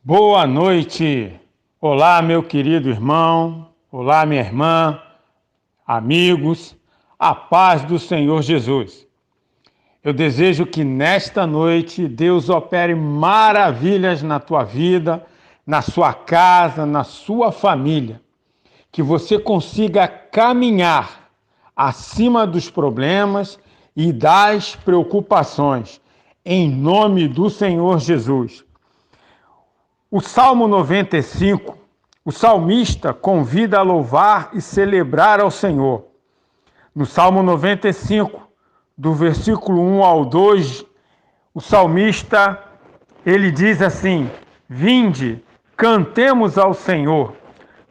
Boa noite! Olá, meu querido irmão, olá, minha irmã, amigos, a paz do Senhor Jesus. Eu desejo que nesta noite Deus opere maravilhas na tua vida, na sua casa, na sua família, que você consiga caminhar acima dos problemas e das preocupações, em nome do Senhor Jesus. O Salmo 95, o salmista convida a louvar e celebrar ao Senhor. No Salmo 95, do versículo 1 ao 2, o salmista, ele diz assim: Vinde, cantemos ao Senhor,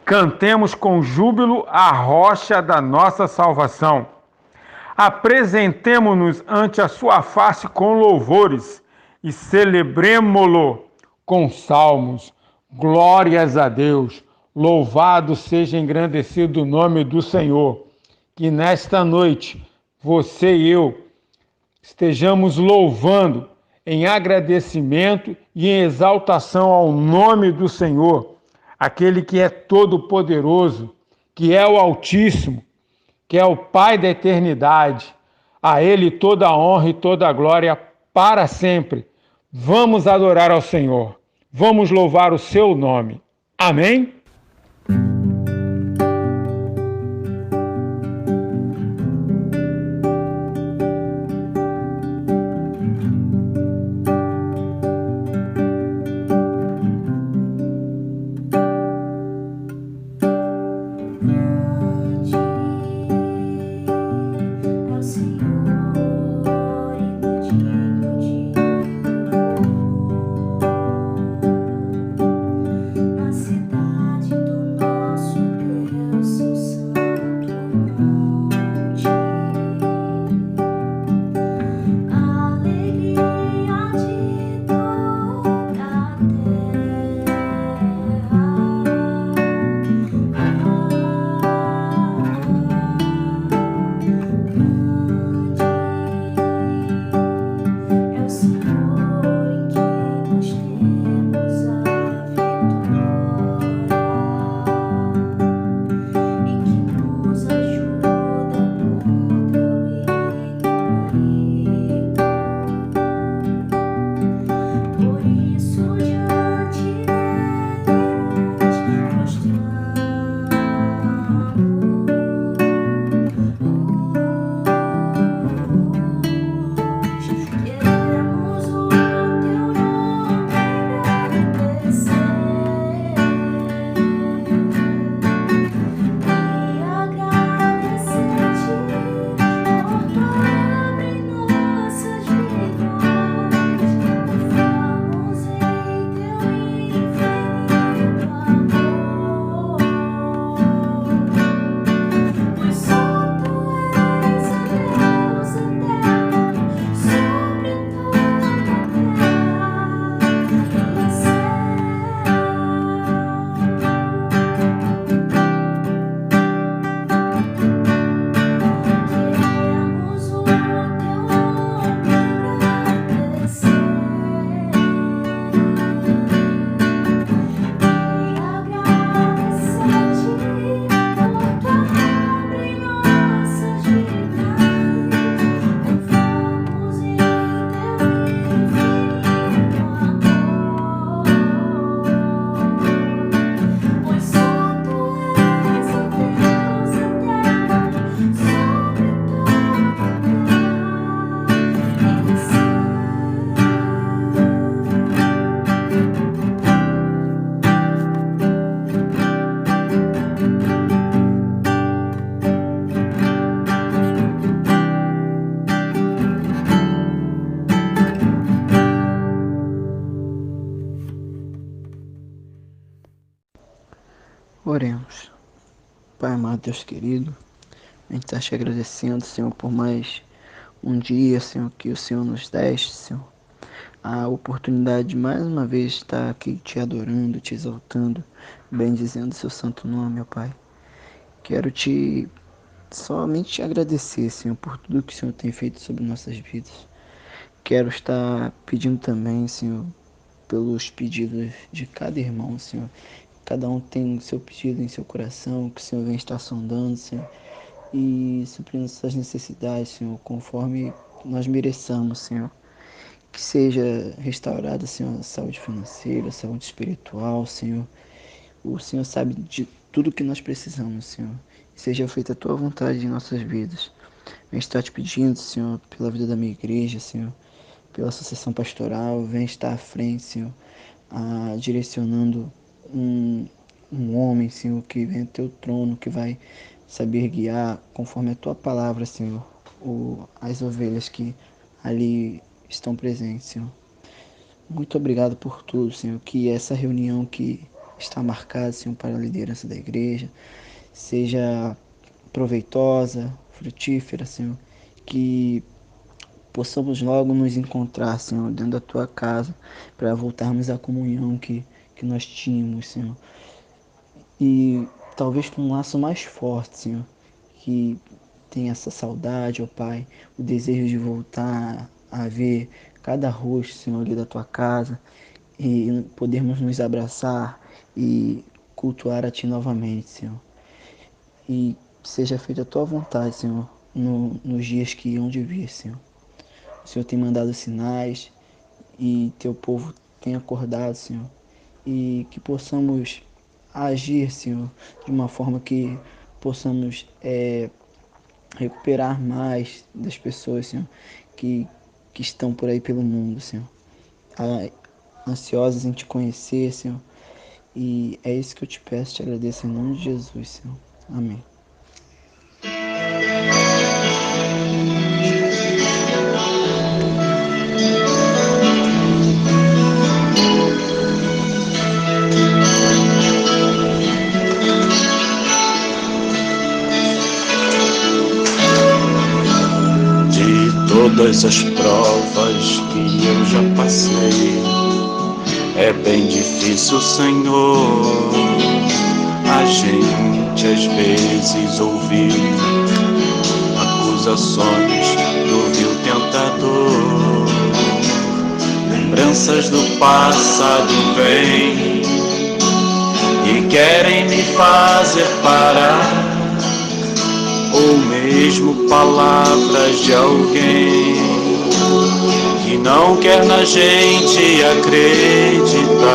cantemos com júbilo a rocha da nossa salvação. Apresentemo-nos ante a sua face com louvores e celebremo-lo com salmos. Glórias a Deus. Louvado seja engrandecido o nome do Senhor. Que nesta noite você e eu estejamos louvando em agradecimento e em exaltação ao nome do Senhor, aquele que é todo-poderoso, que é o Altíssimo, que é o Pai da eternidade. A Ele toda a honra e toda a glória para sempre. Vamos adorar ao Senhor. Vamos louvar o seu nome. Amém? Oremos. Pai amado, Deus querido, a gente está te agradecendo, Senhor, por mais um dia, Senhor, que o Senhor nos deste, Senhor. A oportunidade de mais uma vez estar aqui te adorando, te exaltando, bendizendo seu santo nome, ó Pai. Quero somente te agradecer, Senhor, por tudo que o Senhor tem feito sobre nossas vidas. Quero estar pedindo também, Senhor, pelos pedidos de cada irmão, Senhor. Cada um tem o seu pedido em seu coração, que o Senhor vem estar sondando, Senhor, e suprindo suas necessidades, Senhor, conforme nós mereçamos, Senhor. Que seja restaurada, Senhor, a saúde financeira, a saúde espiritual, Senhor. O Senhor sabe de tudo que nós precisamos, Senhor. E seja feita a Tua vontade em nossas vidas. Vem estar te pedindo, Senhor, pela vida da minha igreja, Senhor, pela associação pastoral. Vem estar à frente, Senhor, direcionando um homem, Senhor, que vem ao Teu trono, que vai saber guiar conforme a Tua palavra, Senhor, as ovelhas que ali estão presentes, Senhor. Muito obrigado por tudo, Senhor. Que essa reunião que está marcada, Senhor, para a liderança da igreja seja proveitosa, frutífera, Senhor. Que possamos logo nos encontrar, Senhor, dentro da Tua casa, para voltarmos à comunhão que nós tínhamos, Senhor. E talvez com um laço mais forte, Senhor, que tem essa saudade, ó Pai, o desejo de voltar a ver cada rosto, Senhor, ali da Tua casa, e podermos nos abraçar e cultuar a Ti novamente, Senhor. E seja feita a Tua vontade, Senhor, nos dias que hão de vir, Senhor. O Senhor tem mandado sinais e Teu povo tem acordado, Senhor. E que possamos agir, Senhor, de uma forma que possamos recuperar mais das pessoas, Senhor, que estão por aí pelo mundo, Senhor, ansiosas em Te conhecer, Senhor. E é isso que eu Te peço, Te agradeço em nome de Jesus, Senhor. Amém. Todas as provas que eu já passei, é bem difícil, Senhor, a gente às vezes ouvir acusações do vil tentador. Lembranças do passado vêm e querem me fazer parar, ou mesmo palavras de alguém que não quer na gente acreditar.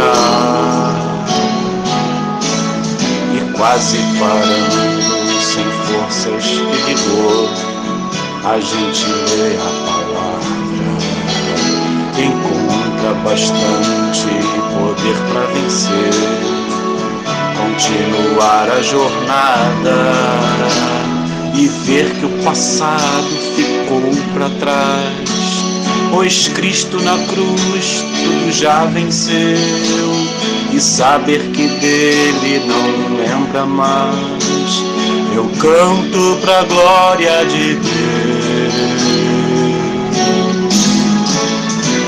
E quase parando, sem forças e vigor, a gente lê a palavra, encontra bastante poder para vencer, continuar a jornada e ver que o passado ficou para trás, pois Cristo na cruz tudo já venceu, e saber que dele não lembra mais. Eu canto pra glória de Deus.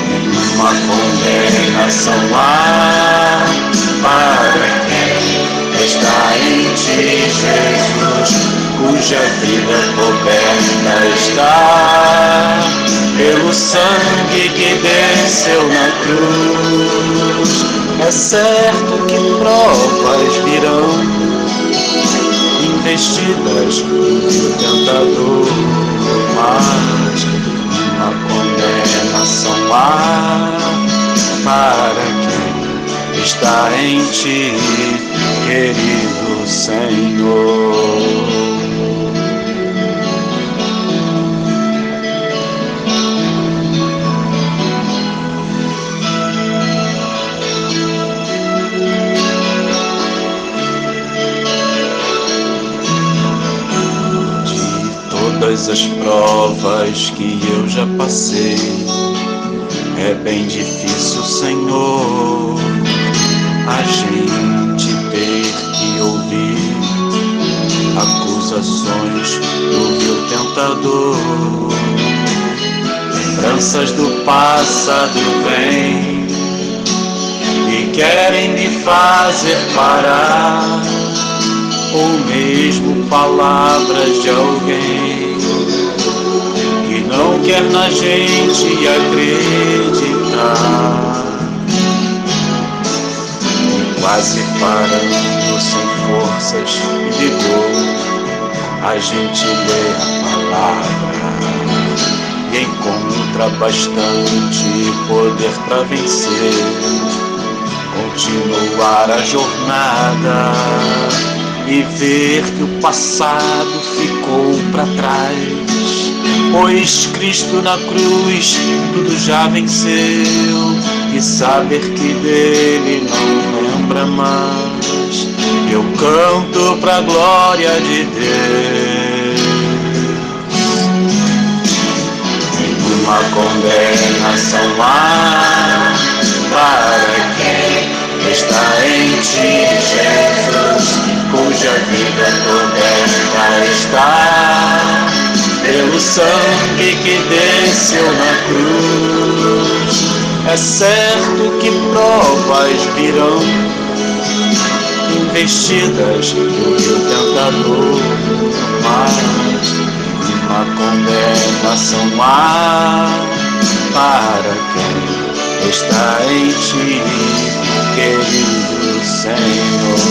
Nenhuma condenação há para quem está em Ti, Jesus, cuja vida coberta está pelo sangue que desceu na cruz. É certo que provas virão, investidas do tentador, mas uma condenação há para quem está em Ti, querido Senhor. Todas as provas que eu já passei, é bem difícil, Senhor, a gente ter que ouvir acusações do vil tentador. Lembranças do passado vêm e querem me fazer parar, ou mesmo palavras de alguém que não quer na gente acreditar. quase parando, sem forças e vigor, a gente lê a palavra e encontra bastante poder para vencer, continuar a jornada e ver que o passado ficou para trás, pois Cristo na cruz tudo já venceu, e saber que dele não lembra mais. Eu canto pra glória de Deus. Uma condenação há para quem está em ti, Jesus, cuja vida toda está pelo sangue que desceu na cruz. É certo que provas virão, investidas do tentador, mas uma condenação há para quem está em ti, querido Senhor.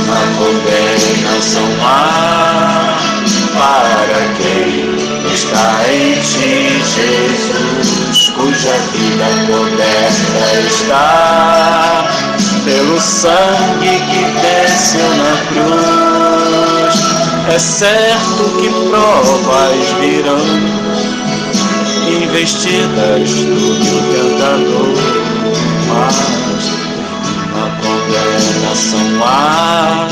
Uma condenação há para quem está em ti, Jesus, cuja vida coberta está pelo sangue que desceu na cruz. É certo que provas virão, investidas do tentador, mas uma condenação há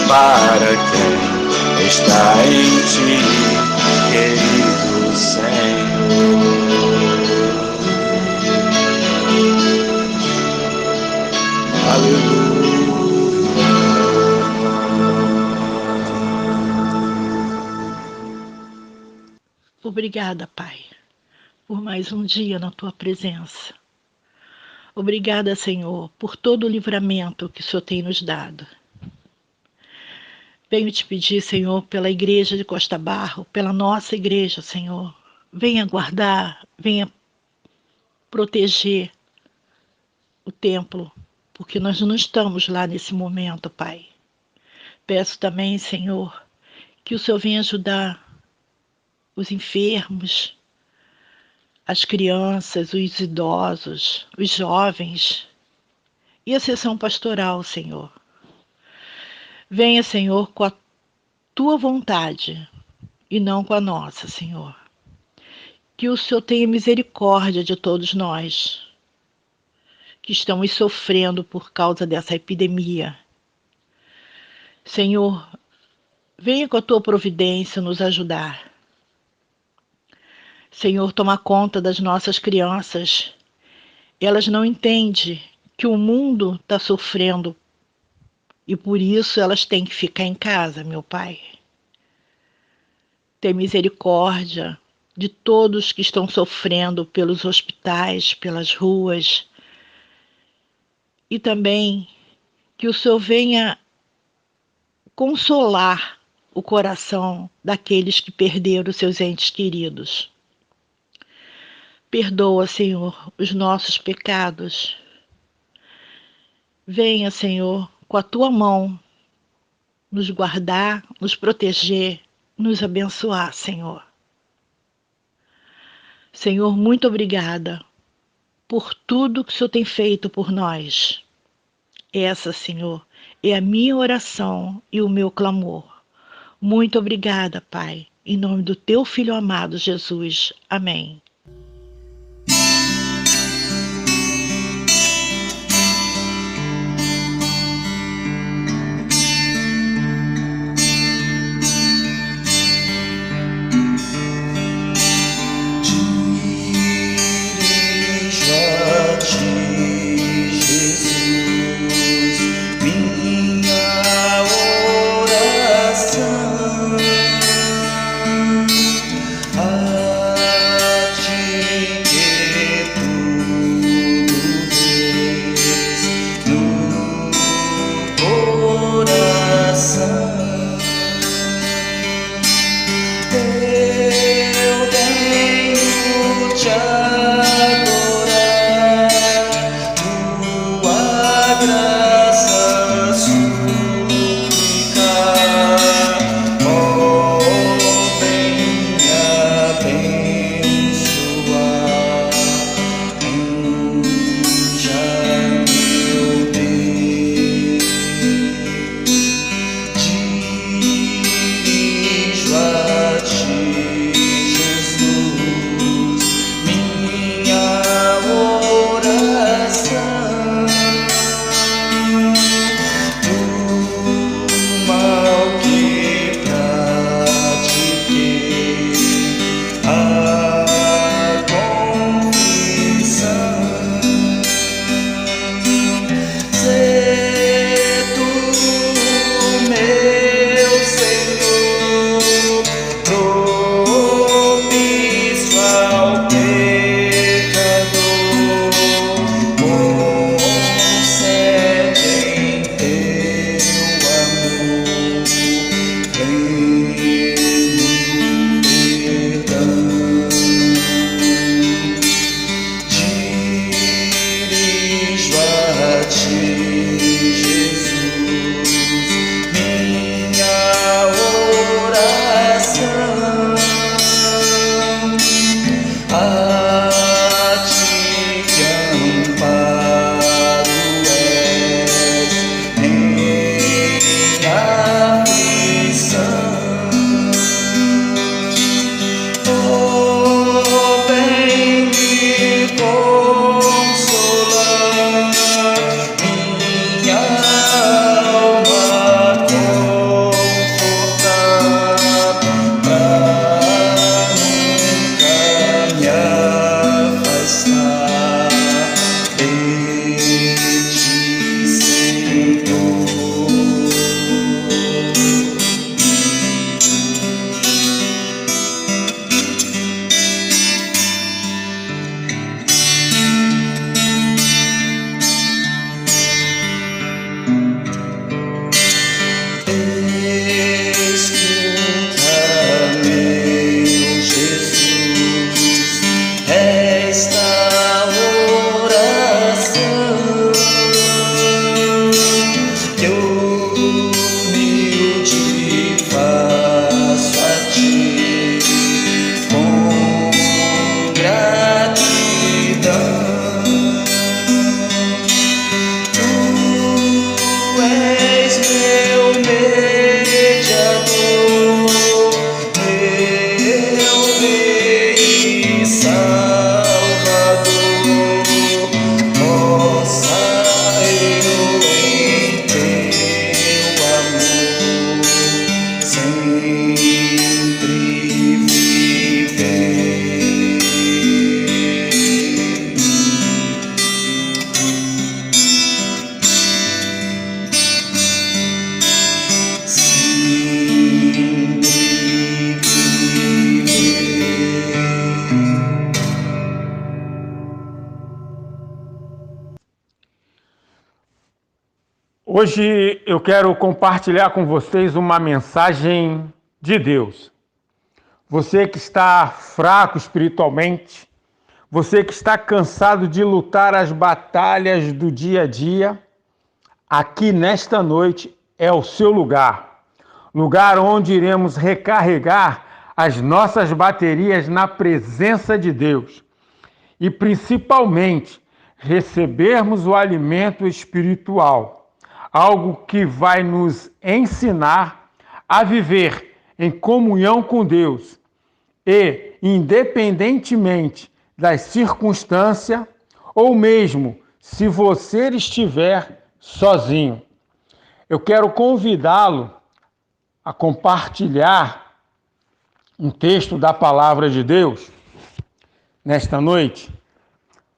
para quem está em ti, querido Senhor. Aleluia. Obrigada, Pai, por mais um dia na Tua presença. Obrigada, Senhor, por todo o livramento que o Senhor tem nos dado. Venho te pedir, Senhor, pela igreja de Costa Barro, pela nossa igreja, Senhor. Venha guardar, venha proteger o templo, porque nós não estamos lá nesse momento, Pai. Peço também, Senhor, que o Senhor venha ajudar os enfermos, as crianças, os idosos, os jovens e a sessão pastoral, Senhor. Venha, Senhor, com a Tua vontade e não com a nossa, Senhor. Que o Senhor tenha misericórdia de todos nós que estamos sofrendo por causa dessa epidemia. Senhor, venha com a Tua providência nos ajudar. Senhor, toma conta das nossas crianças. Elas não entendem que o mundo está sofrendo e por isso elas têm que ficar em casa, meu Pai. Tem misericórdia de todos que estão sofrendo pelos hospitais, pelas ruas. E também que o Senhor venha consolar o coração daqueles que perderam seus entes queridos. Perdoa, Senhor, os nossos pecados. Venha, Senhor, com a Tua mão, nos guardar, nos proteger, nos abençoar, Senhor. Senhor, muito obrigada por tudo que o Senhor tem feito por nós. Essa, Senhor, é a minha oração e o meu clamor. Muito obrigada, Pai, em nome do Teu Filho amado, Jesus. Amém. A Hoje eu quero compartilhar com vocês uma mensagem de Deus. Você que está fraco espiritualmente, você que está cansado de lutar as batalhas do dia a dia, aqui nesta noite é o seu lugar. Lugar onde iremos recarregar as nossas baterias na presença de Deus. E principalmente, recebermos o alimento espiritual, algo que vai nos ensinar a viver em comunhão com Deus e, independentemente das circunstâncias, ou mesmo se você estiver sozinho. Eu quero convidá-lo a compartilhar um texto da Palavra de Deus nesta noite.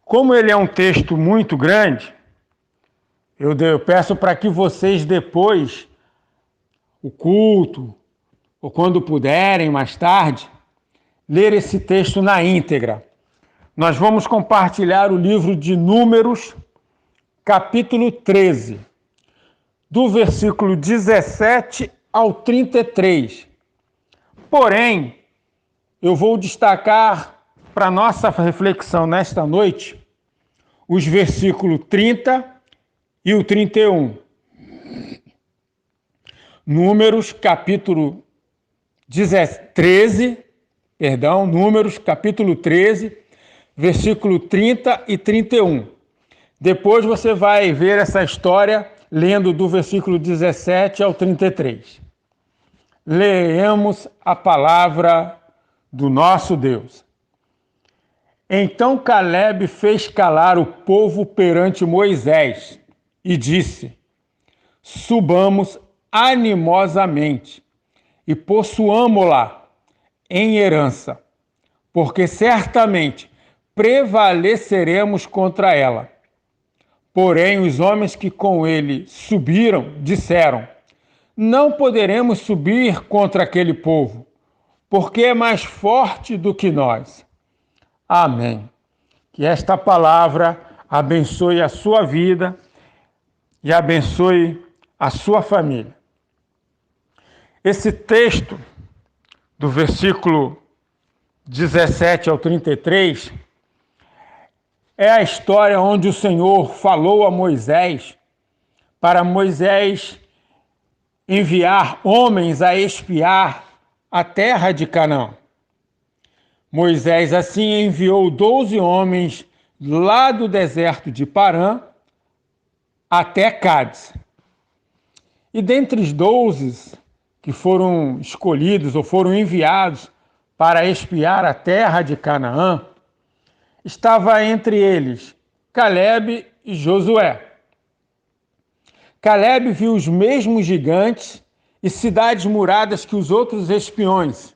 Como ele é um texto muito grande, eu peço para que vocês depois, o culto, ou quando puderem mais tarde, ler esse texto na íntegra. Nós vamos compartilhar o livro de Números, capítulo 13, do versículo 17 ao 33. Porém, eu vou destacar para nossa reflexão nesta noite os versículos 30 e o 31. Números, capítulo 13, Números, capítulo 13, versículo 30 e 31. Depois você vai ver essa história lendo do versículo 17 ao 33. Leemos a palavra do nosso Deus. Então Caleb fez calar o povo perante Moisés e disse: subamos animosamente e possuamo-la em herança, porque certamente prevaleceremos contra ela. Porém, os homens que com ele subiram disseram: não poderemos subir contra aquele povo, porque é mais forte do que nós. Amém. Que esta palavra abençoe a sua vida e abençoe a sua família. Esse texto, do versículo 17 ao 33, é a história onde o Senhor falou a Moisés para Moisés enviar homens a espiar a terra de Canaã. Moisés assim enviou 12 homens lá do deserto de Parã até Cádiz. E dentre os 12 que foram escolhidos ou foram enviados para espiar a terra de Canaã, estava entre eles Caleb e Josué. Caleb viu os mesmos gigantes e cidades muradas que os outros espiões.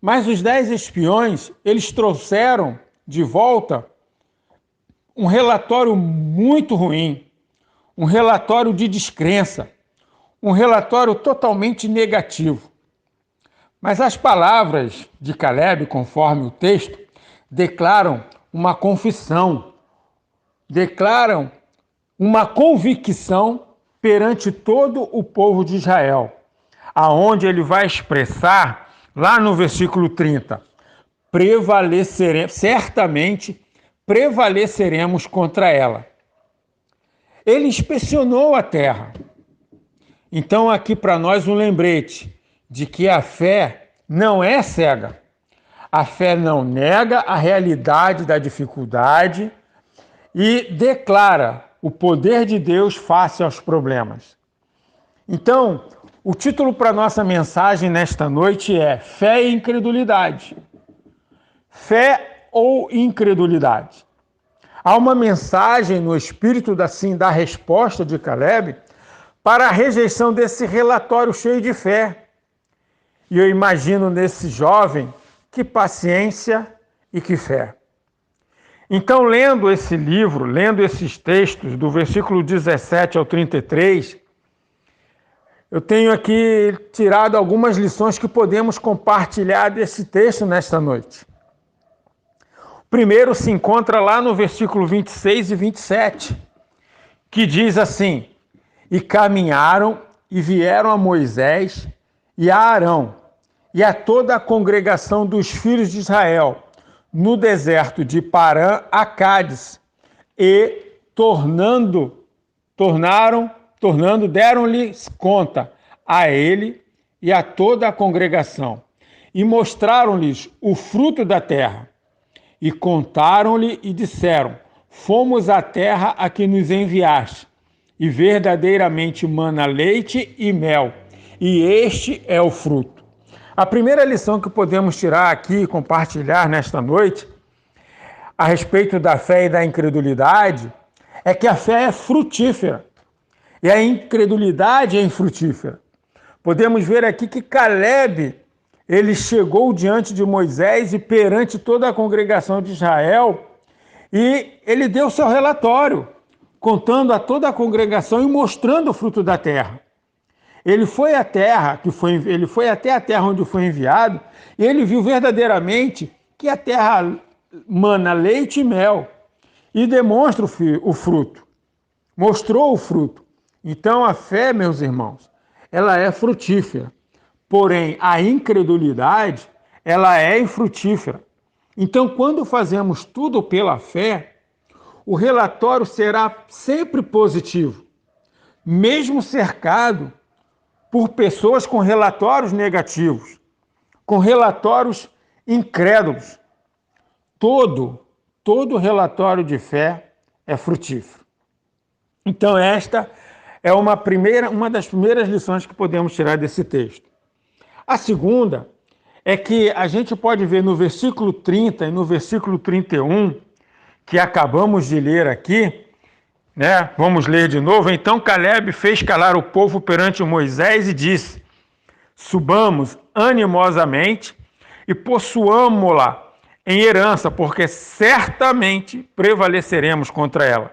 Mas os 10 espiões, eles trouxeram de volta um relatório muito ruim, um relatório de descrença, um relatório totalmente negativo. Mas as palavras de Caleb, conforme o texto, declaram uma confissão, declaram uma convicção perante todo o povo de Israel, aonde ele vai expressar, lá no versículo 30, certamente prevaleceremos contra ela. Ele inspecionou a terra. Então, aqui para nós um lembrete de que a fé não é cega. A fé não nega a realidade da dificuldade e declara o poder de Deus face aos problemas. Então, o título para nossa mensagem nesta noite é Fé e Incredulidade. Fé ou incredulidade? Há uma mensagem no espírito da resposta de Caleb para a rejeição desse relatório cheio de fé. E eu imagino nesse jovem que paciência e que fé. Então, lendo esse livro, lendo esses textos, do versículo 17 ao 33, eu tenho aqui tirado algumas lições que podemos compartilhar desse texto nesta noite. O primeiro se encontra lá no versículo 26 e 27, que diz assim: E caminharam e vieram a Moisés e a Arão e a toda a congregação dos filhos de Israel no deserto de Parã a Cádiz, e deram-lhes conta a ele e a toda a congregação, e mostraram-lhes o fruto da terra, e contaram-lhe e disseram: fomos à terra a que nos enviaste, e verdadeiramente mana leite e mel, e este é o fruto. A primeira lição que podemos tirar aqui e compartilhar nesta noite, a respeito da fé e da incredulidade, é que a fé é frutífera e a incredulidade é infrutífera. Podemos ver aqui que Caleb, ele chegou diante de Moisés e perante toda a congregação de Israel, e ele deu seu relatório, contando a toda a congregação e mostrando o fruto da terra. Ele foi até a terra onde foi enviado, e ele viu verdadeiramente que a terra mana leite e mel, e demonstra o fruto, mostrou o fruto. Então a fé, meus irmãos, ela é frutífera, porém a incredulidade, ela é infrutífera. Então, quando fazemos tudo pela fé, o relatório será sempre positivo, mesmo cercado por pessoas com relatórios negativos, com relatórios incrédulos. Todo relatório de fé é frutífero. Então, esta é uma das primeiras lições que podemos tirar desse texto. A segunda é que a gente pode ver no versículo 30 e no versículo 31, que acabamos de ler aqui, né? Vamos ler de novo. Então Caleb fez calar o povo perante Moisés e disse: subamos animosamente e possuamo-la em herança, porque certamente prevaleceremos contra ela.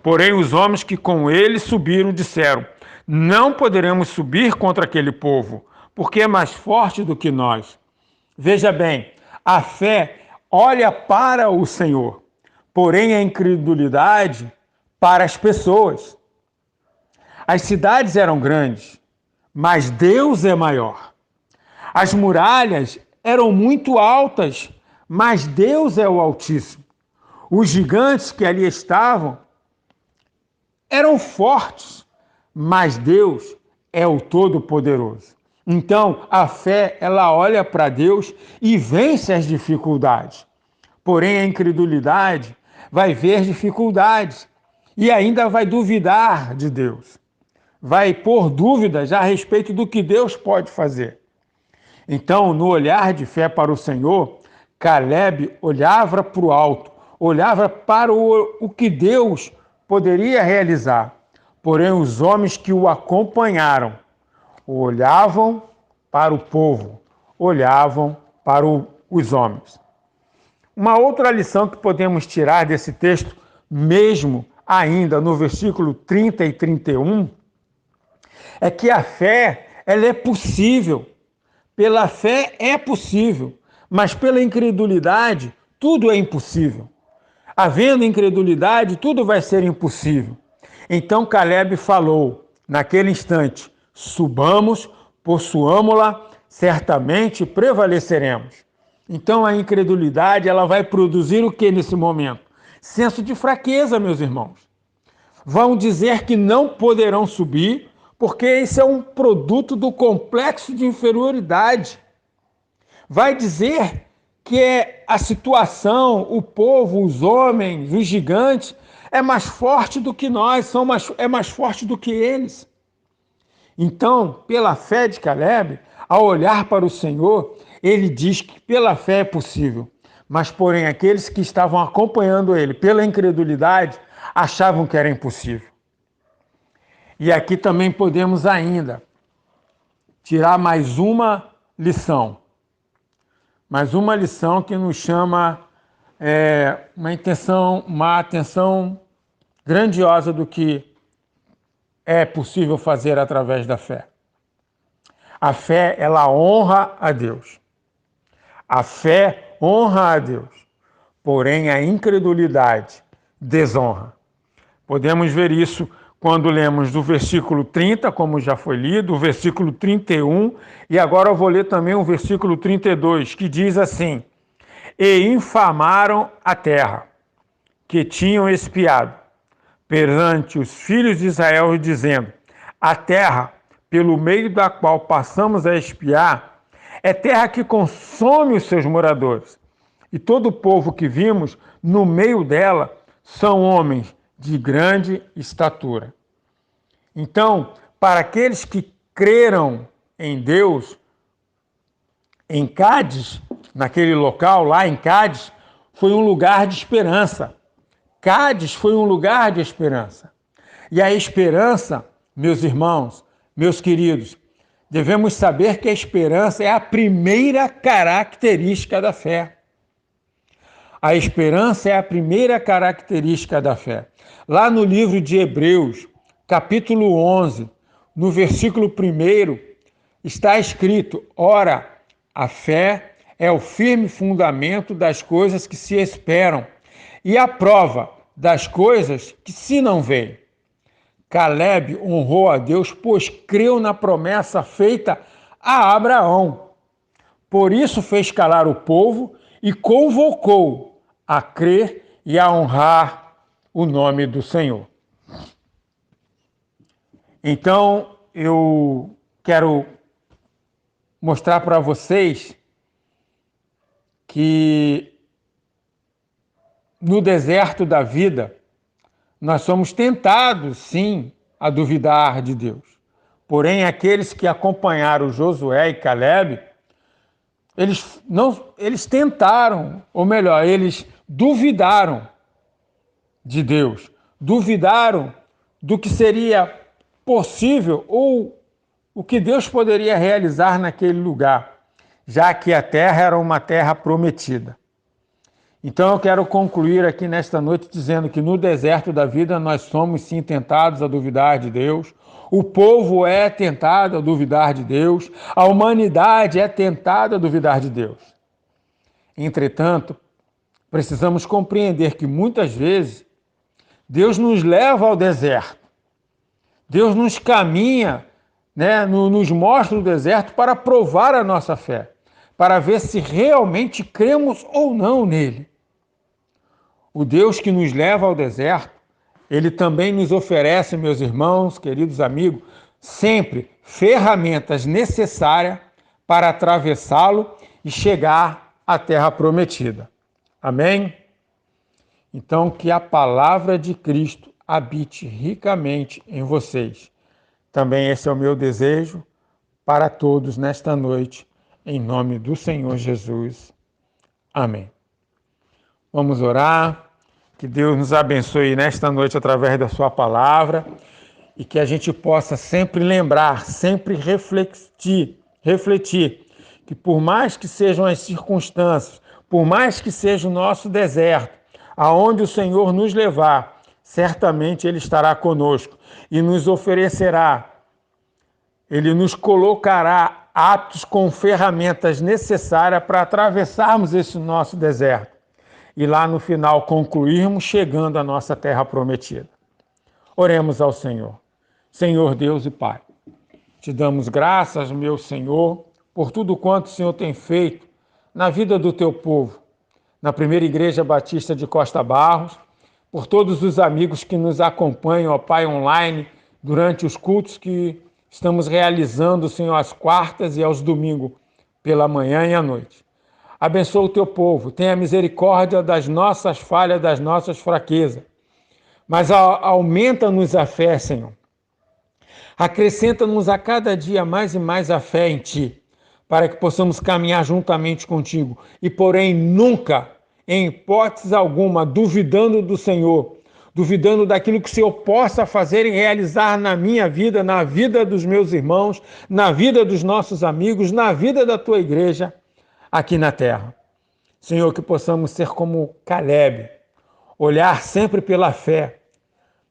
Porém os homens que com ele subiram disseram: não poderemos subir contra aquele povo, porque é mais forte do que nós. Veja bem, a fé olha para o Senhor, porém a incredulidade para as pessoas. As cidades eram grandes, mas Deus é maior. As muralhas eram muito altas, mas Deus é o Altíssimo. Os gigantes que ali estavam eram fortes, mas Deus é o Todo-Poderoso. Então, a fé, ela olha para Deus e vence as dificuldades. Porém, a incredulidade vai ver dificuldades e ainda vai duvidar de Deus. Vai pôr dúvidas a respeito do que Deus pode fazer. Então, no olhar de fé para o Senhor, Caleb olhava para o alto, olhava para o que Deus poderia realizar. Porém, os homens que o acompanharam olhavam para o povo, olhavam para os homens. Uma outra lição que podemos tirar desse texto, mesmo ainda no versículo 30 e 31, é que a fé, ela é possível. Pela fé é possível, mas pela incredulidade tudo é impossível. Havendo incredulidade, tudo vai ser impossível. Então Caleb falou, naquele instante: subamos, possuamo-la, certamente prevaleceremos. Então a incredulidade, ela vai produzir o que nesse momento? Senso de fraqueza, meus irmãos. Vão dizer que não poderão subir, porque isso é um produto do complexo de inferioridade. Vai dizer que a situação, o povo, os homens, os gigantes, é mais forte do que nós, é mais forte do que eles. Então, pela fé de Caleb, ao olhar para o Senhor, ele diz que pela fé é possível. Mas, porém, aqueles que estavam acompanhando ele pela incredulidade achavam que era impossível. E aqui também podemos ainda tirar mais uma lição. Mais uma lição que nos chama uma atenção grandiosa do que é possível fazer através da fé. A fé, ela honra a Deus. A fé honra a Deus. Porém, a incredulidade desonra. Podemos ver isso quando lemos do versículo 30, como já foi lido, o versículo 31, e agora eu vou ler também o versículo 32, que diz assim: E infamaram a terra, que tinham espiado, perante os filhos de Israel, dizendo: A terra, pelo meio da qual passamos a espiar, é terra que consome os seus moradores. E todo o povo que vimos no meio dela são homens de grande estatura. Então, para aqueles que creram em Deus, em Cádiz, naquele local lá em Cádiz, foi um lugar de esperança. Cádiz foi um lugar de esperança. E a esperança, meus irmãos, meus queridos, devemos saber que a esperança é a primeira característica da fé. A esperança é a primeira característica da fé. Lá no livro de Hebreus, capítulo 11, no versículo 1, está escrito: Ora, a fé é o firme fundamento das coisas que se esperam e a prova das coisas que se não veem. Caleb honrou a Deus, pois creu na promessa feita a Abraão. Por isso fez calar o povo e convocou a crer e a honrar o nome do Senhor. Então, eu quero mostrar para vocês que no deserto da vida nós somos tentados, sim, a duvidar de Deus. Porém, aqueles que acompanharam Josué e Caleb, eles tentaram, ou melhor, eles duvidaram de Deus, duvidaram do que seria possível ou o que Deus poderia realizar naquele lugar, já que a terra era uma terra prometida. Então eu quero concluir aqui nesta noite dizendo que no deserto da vida nós somos sim tentados a duvidar de Deus, o povo é tentado a duvidar de Deus, a humanidade é tentada a duvidar de Deus. Entretanto, precisamos compreender que muitas vezes Deus nos leva ao deserto, Deus nos caminha, nos mostra o deserto para provar a nossa fé, para ver se realmente cremos ou não nele. O Deus que nos leva ao deserto, ele também nos oferece, meus irmãos, queridos amigos, sempre ferramentas necessárias para atravessá-lo e chegar à terra prometida. Amém? Então, que a palavra de Cristo habite ricamente em vocês. Também esse é o meu desejo para todos nesta noite, em nome do Senhor Jesus. Amém. Vamos orar, que Deus nos abençoe nesta noite através da sua palavra e que a gente possa sempre lembrar, sempre refletir que por mais que sejam as circunstâncias, por mais que seja o nosso deserto, aonde o Senhor nos levar, certamente Ele estará conosco e nos oferecerá, Ele nos colocará aptos com ferramentas necessárias para atravessarmos esse nosso deserto e lá no final concluirmos chegando à nossa terra prometida. Oremos ao Senhor. Senhor Deus e Pai, te damos graças, meu Senhor, por tudo quanto o Senhor tem feito na vida do teu povo, na primeira Igreja Batista de Costa Barros, por todos os amigos que nos acompanham, ó Pai, online, durante os cultos que estamos realizando, Senhor, às quartas e aos domingos, pela manhã e à noite. Abençoa o teu povo, tenha misericórdia das nossas falhas, das nossas fraquezas, mas aumenta-nos a fé, Senhor. Acrescenta-nos a cada dia mais e mais a fé em Ti, para que possamos caminhar juntamente contigo e, porém, nunca, em hipótese alguma, duvidando do Senhor, duvidando daquilo que o Senhor possa fazer e realizar na minha vida, na vida dos meus irmãos, na vida dos nossos amigos, na vida da Tua igreja aqui na terra. Senhor, que possamos ser como Caleb, olhar sempre pela fé,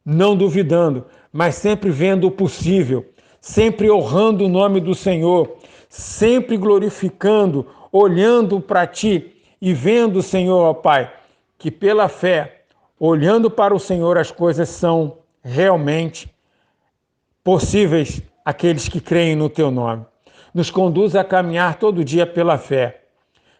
não duvidando, mas sempre vendo o possível, sempre honrando o nome do Senhor, sempre glorificando, olhando para Ti e vendo, Senhor, ó Pai, que pela fé, olhando para o Senhor, as coisas são realmente possíveis àqueles que creem no teu nome. Nos conduz a caminhar todo dia pela fé.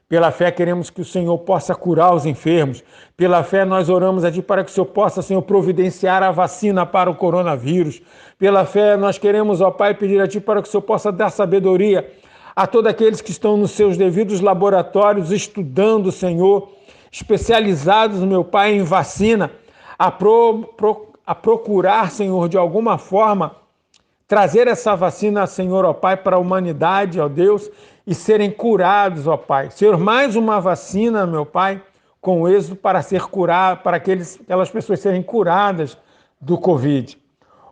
Pela fé queremos que o Senhor possa curar os enfermos. Pela fé nós oramos a Ti para que o Senhor possa, Senhor, providenciar a vacina para o coronavírus. Pela fé nós queremos, ó Pai, pedir a Ti para que o Senhor possa dar sabedoria a todos aqueles que estão nos seus devidos laboratórios estudando, Senhor, especializados, meu Pai, em vacina, a procurar, Senhor, de alguma forma, trazer essa vacina, Senhor, ó Pai, para a humanidade, ó Deus, e serem curados, ó Pai. Senhor, mais uma vacina, meu Pai, com êxito para ser curado, para aquelas pessoas serem curadas do Covid.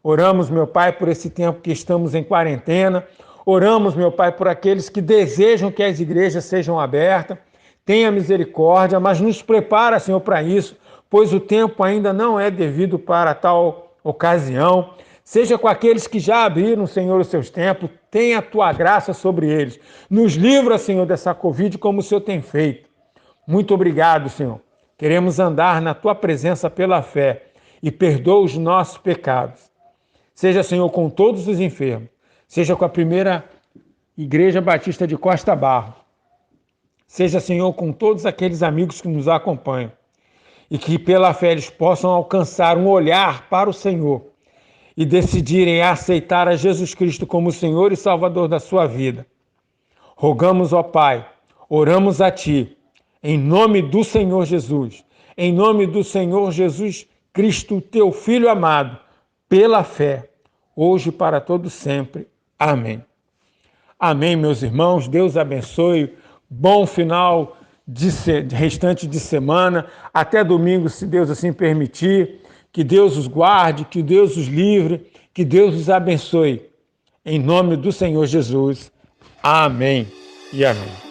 Oramos, meu Pai, por esse tempo que estamos em quarentena. Oramos, meu Pai, por aqueles que desejam que as igrejas sejam abertas. Tenha misericórdia, mas nos prepara, Senhor, para isso, pois o tempo ainda não é devido para tal ocasião. Seja com aqueles que já abriram, Senhor, os seus templos, tenha a Tua graça sobre eles. Nos livra, Senhor, dessa Covid como o Senhor tem feito. Muito obrigado, Senhor. Queremos andar na Tua presença pela fé e perdoa os nossos pecados. Seja, Senhor, com todos os enfermos. Seja com a primeira Igreja Batista de Costa Barro. Seja, Senhor, com todos aqueles amigos que nos acompanham. E que pela fé eles possam alcançar um olhar para o Senhor e decidirem aceitar a Jesus Cristo como Senhor e Salvador da sua vida. Rogamos, ó Pai, oramos a Ti, em nome do Senhor Jesus, em nome do Senhor Jesus Cristo, Teu Filho amado, pela fé, hoje e para todo sempre. Amém. Amém, meus irmãos. Deus abençoe. Bom final restante de semana. Até domingo, se Deus assim permitir. Que Deus os guarde, que Deus os livre, que Deus os abençoe. Em nome do Senhor Jesus. Amém e amém.